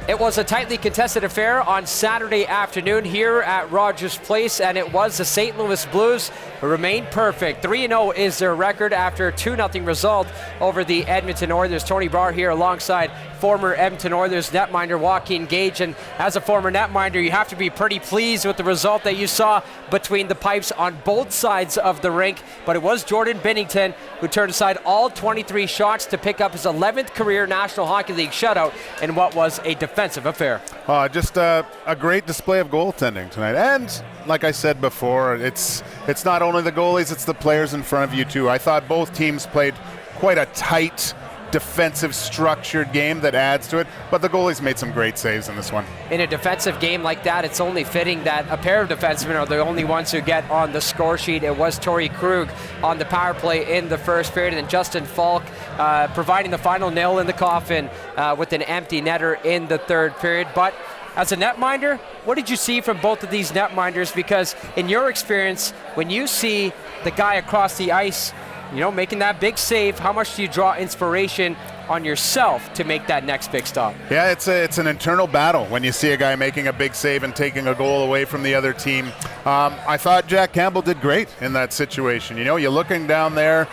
It was a tightly contested affair on Saturday afternoon here at Rogers Place, and it was the St. Louis Blues who remained perfect. 3-0 is their record after a 2-0 result over the Edmonton Oilers. Tony Brar here alongside former Edmonton Oilers netminder Joaquin Gage, and as a former netminder, you have to be pretty pleased with the result that you saw between the pipes on both sides of the rink. But it was Jordan Binnington who turned aside all 23 shots to pick up his 11th career National Hockey League shutout in what was a defensive affair. Just a great display of goaltending tonight. And like I said before, it's not only the goalies, it's the players in front of you too. I thought both teams played quite a tight, defensive, structured game that adds to it, but the goalies made some great saves in this one. In a defensive game like that, it's only fitting that a pair of defensemen are the only ones who get on the score sheet. It was Torrey Krug on the power play in the first period, and Justin Falk providing the final nail in the coffin with an empty netter in the third period. But as a netminder, what did you see from both of these netminders? Because in your experience, when you see the guy across the ice, making that big save, how much do you draw inspiration on yourself to make that next big stop? Yeah, it's an internal battle when you see a guy making a big save and taking a goal away from the other team. I thought Jack Campbell did great in that situation. You're looking down there,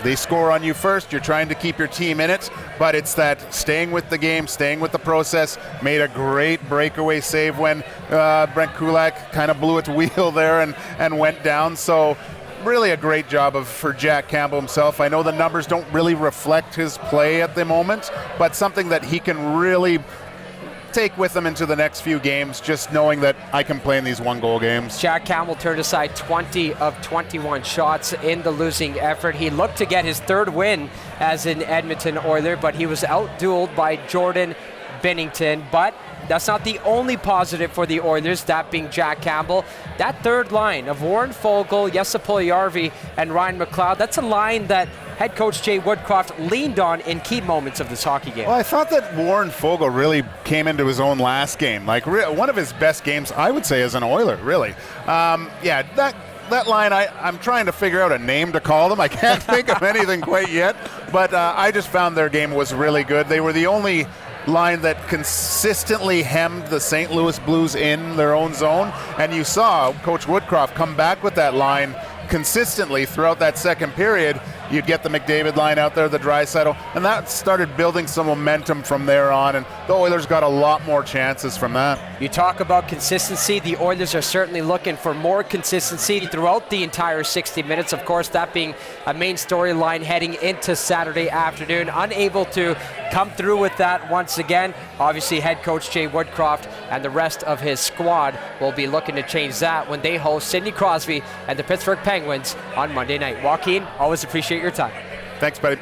they score on you first, you're trying to keep your team in it, but it's that staying with the game, staying with the process. Made a great breakaway save when Brent Kulak kind of blew its wheel there and went down. So really a great job for Jack Campbell himself. I know the numbers don't really reflect his play at the moment, but something that he can really take with him into the next few games, just knowing that I can play in these one-goal games. Jack Campbell turned aside 20 of 21 shots in the losing effort. He looked to get his third win as an Edmonton Oiler, but he was out-dueled by Jordan Binnington. But that's not the only positive for the Oilers, that being Jack Campbell. That third line of Warren Foegele, Jesse Puljujärvi, and Ryan McLeod, that's a line that head coach Jay Woodcroft leaned on in key moments of this hockey game. Well, I thought that Warren Foegele really came into his own last game. Like one of his best games, I would say, as an Oiler, really. That line, I'm trying to figure out a name to call them. I can't think of anything quite yet, but I just found their game was really good. They were the only line that consistently hemmed the St. Louis Blues in their own zone, and you saw Coach Woodcroft come back with that line consistently throughout that second period. You'd get the McDavid line out there, the Draisaitl, and that started building some momentum from there on, and the Oilers got a lot more chances from that. You talk about consistency. The Oilers are certainly looking for more consistency throughout the entire 60 minutes. Of course, that being a main storyline heading into Saturday afternoon. Unable to come through with that once again. Obviously, head coach Jay Woodcroft and the rest of his squad will be looking to change that when they host Sidney Crosby and the Pittsburgh Penguins on Monday night. Joaquin, always appreciate your time. Thanks, buddy.